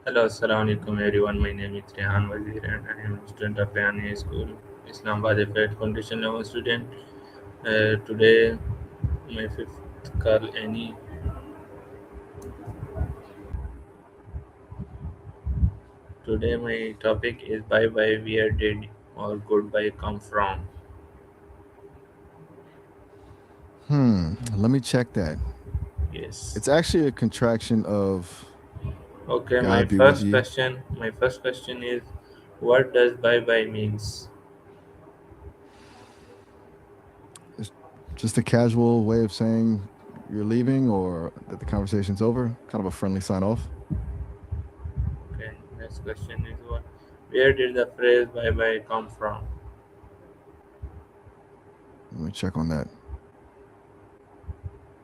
Hello, Assalamu alaikum everyone. My name is Rehan Wazir and I am a student of Pioneer School, Islamabad, a Fed Foundation level student. Today, my fifth call, any. Today, my topic is bye bye, where did or goodbye come from? Let me check that. Yes. It's actually a contraction of Okay, my God be with first you. question. My first question is, what does bye bye means? It's just a casual way of saying you're leaving or that the conversation's over. Kind of a friendly sign off. Okay, next question is what? Where did the phrase bye bye come from? Let me check on that.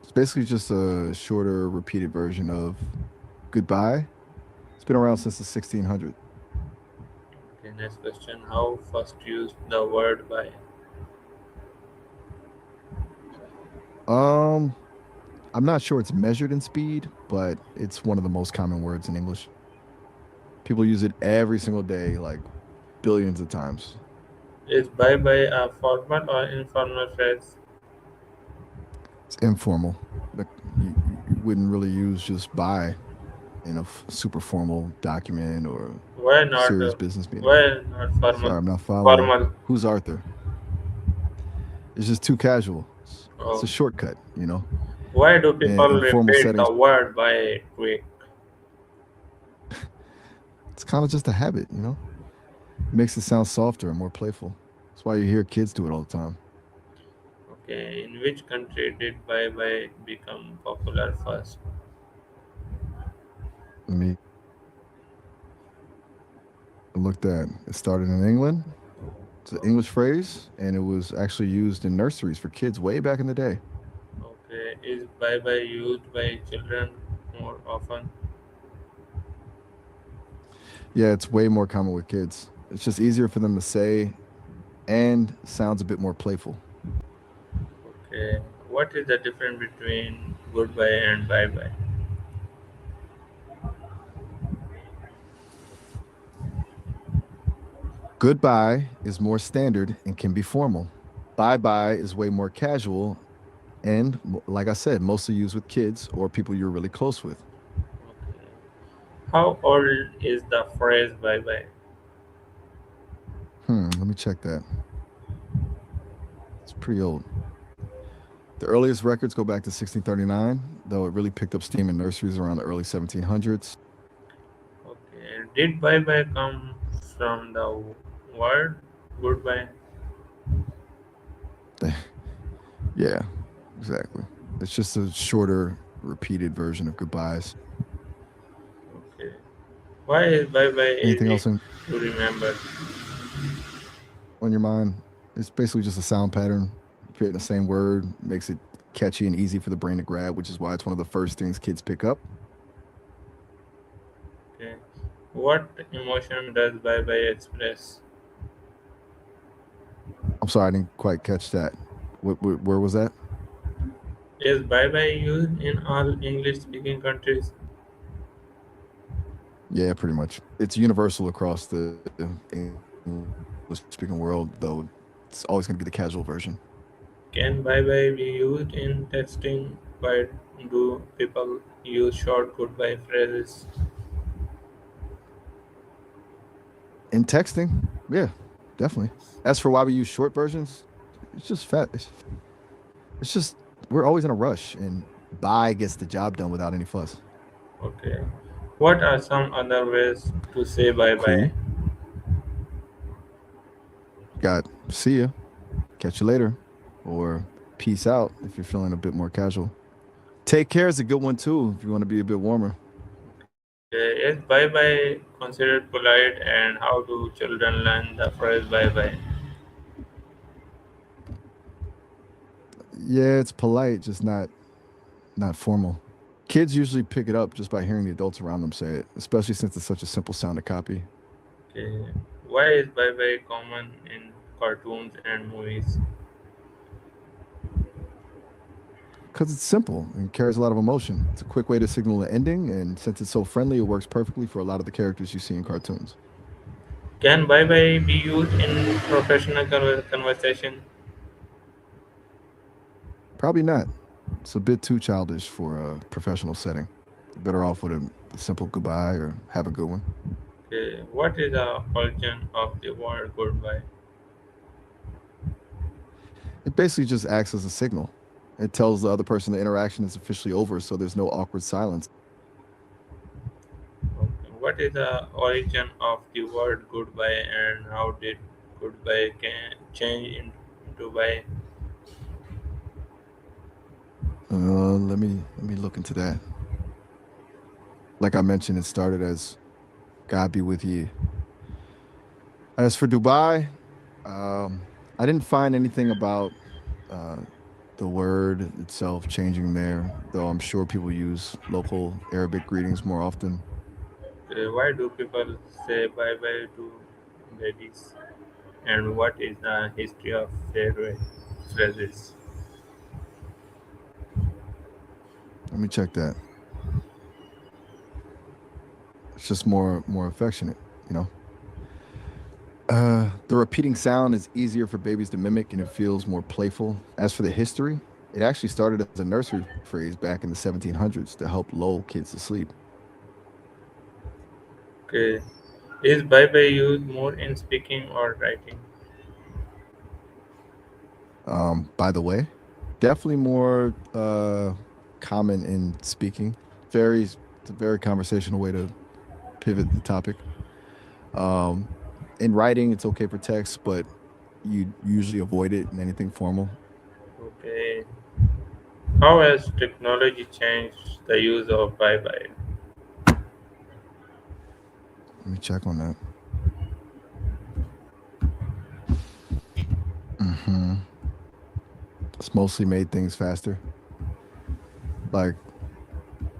It's basically just a shorter, repeated version of goodbye. It's been around since the 1600s. Okay, next question. How first used the word bye? Um, I'm not sure it's measured in speed, but it's one of the most common words in English. People use it every single day, like billions of times. Is bye bye a formal or informal phrase? It's informal. Like you wouldn't really use just bye in a super formal document or Why not? serious business meeting. Why not Sorry, formal? I'm not following. Formal. Who's Arthur? It's just too casual. It's a Oh. shortcut. Why do In people formal repeat the settings, word by quick? it's kind of just a habit. It makes it sound softer and more playful. That's why you hear kids do it all the time. Okay, in which country did bye bye become popular first? Let me look that. It started in England. It's an English phrase, and it was actually used in nurseries for kids way back in the day. Okay, is bye bye used by children more often? Yeah, it's way more common with kids. It's just easier for them to say and sounds a bit more playful. Okay, what is the difference between goodbye and bye bye? Goodbye is more standard and can be formal. Bye bye is way more casual and, like I said, mostly used with kids or people you're really close with. Okay. How old is the phrase bye bye? Let me check that. It's pretty old. The earliest records go back to 1639, though it really picked up steam in nurseries around the early 1700s. Okay. Did bye bye come from the word goodbye? Yeah, exactly. It's just a shorter, repeated version of goodbyes. Okay. Why is bye bye Anything easy else to remember? on your mind? It's basically just a sound pattern. Creating the same word makes it catchy and easy for the brain to grab, which is why it's one of the first things kids pick up. Okay. What emotion does bye bye express? I'm sorry, I didn't quite catch that. Where was that? Is bye bye used in all English speaking countries? Yeah, pretty much. It's universal across the English speaking world, though it's always going to be the casual version. Can bye bye be used in texting? Why do people use short goodbye phrases? In texting, yeah, definitely. As for why we use short versions, it's just fat. It's just we're always in a rush, and bye gets the job done without any fuss. Okay. What are some other ways to say bye bye? Cool. Got see ya, catch you later, or peace out if you're feeling a bit more casual. Take care is a good one too if you want to be a bit warmer. Okay. Is bye bye considered polite and how do children learn the phrase bye bye? Yeah, it's polite, just not formal. Kids usually pick it up just by hearing the adults around them say it, especially since it's such a simple sound to copy. Okay. Why is bye bye common in cartoons and movies? Because it's simple and carries a lot of emotion. It's a quick way to signal an ending, and since it's so friendly, it works perfectly for a lot of the characters you see in cartoons. Can bye bye be used in professional conversation? Probably not. It's a bit too childish for a professional setting. You're better off with a simple goodbye or have a good one. Okay. What is the origin of the word goodbye? It basically just acts as a signal. It tells the other person the interaction is officially over, so there's no awkward silence. Okay. What is the origin of the word goodbye and how did goodbye can change into bye? Let me look into that. Like I mentioned, it started as "God be with you." As for Dubai, I didn't find anything about uh, the word itself changing there, though I'm sure people use local Arabic greetings more often. Okay. Why do people say bye bye to babies? And what is the history of farewell phrases? Let me check that. It's just more affectionate, you know. The repeating sound is easier for babies to mimic and it feels more playful. As for the history, it actually started as a nursery phrase back in the 1700s to help lull kids to sleep. Okay. Is bye bye used more in speaking or writing? By the way, definitely more common in speaking. It's a very conversational way to pivot the topic. Um, in writing, it's okay for text, but you usually avoid it in anything formal. Okay. How has technology changed the use of bye bye? Let me check on that. hmm It's mostly made things faster. Like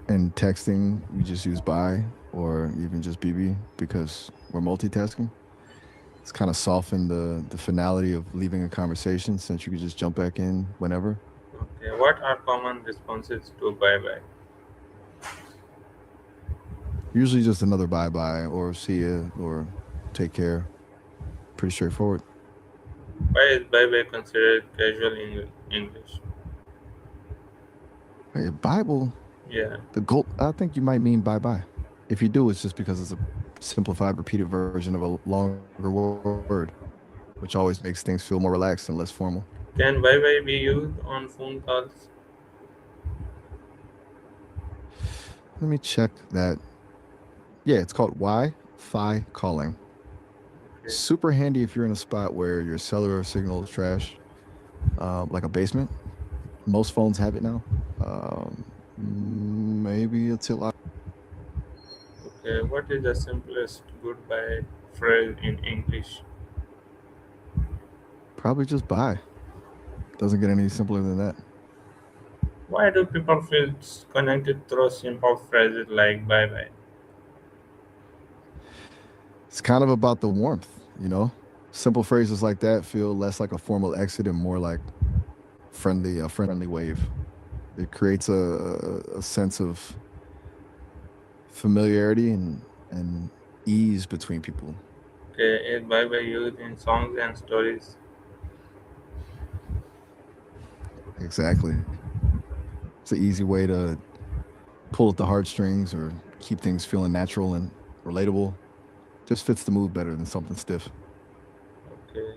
in texting, we just use "bye" or even just "bb" because we're multitasking. It's kind of softened the finality of leaving a conversation since you could just jump back in whenever. Okay. What are common responses to bye bye? Usually just another "bye bye" or "see ya" or "take care." Pretty straightforward. Why is bye bye considered casual English? Hey, Bible, Yeah. the gold. I think you might mean "bye bye." If you do, it's just because it's a simplified, repeated version of a longer word, which always makes things feel more relaxed and less formal. Can bye bye be used on phone calls? Let me check that. Yeah, it's called Wi-Fi calling. Okay. Super handy if you're in a spot where your cellular signal is trash, like a basement. Most phones have it now. Maybe it's a lot. Okay. What is the simplest goodbye phrase in English? Probably just "bye." Doesn't get any simpler than that. Why do people feel connected through simple phrases like bye bye? It's kind of about the warmth, you know. Simple phrases like that feel less like a formal exit and more like a friendly wave. It creates a sense of familiarity and ease between people. Okay. Is bye bye used in songs and stories? Exactly. It's an easy way to pull at the heartstrings or keep things feeling natural and relatable. Just fits the mood better than something stiff. Okay.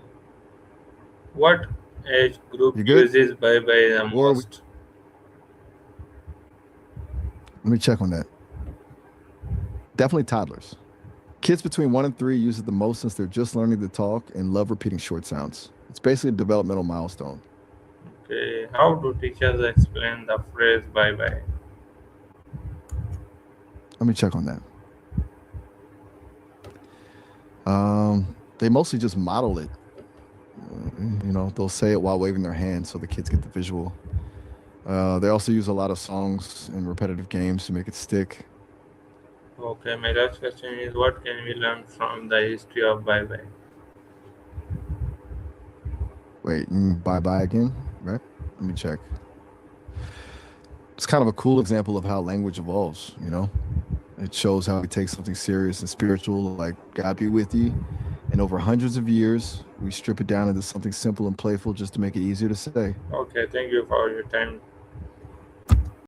What age group You good? uses bye bye the Or we, most? let me check on that. Definitely toddlers. Kids between 1 and 3 use it the most since they're just learning to talk and love repeating short sounds. It's basically a developmental milestone. Okay. How do teachers explain the phrase bye bye? Let me check on that. They mostly just model it. They'll say it while waving their hands so the kids get the visual. They also use a lot of songs and repetitive games to make it stick. Okay, my last question is what can we learn from the history of bye bye? Wait, bye bye again, right? Let me check. It's kind of a cool example of how language evolves, you know? It shows how we take something serious and spiritual, like God be with you, and over hundreds of years, we strip it down into something simple and playful just to make it easier to say. Okay, thank you for your time.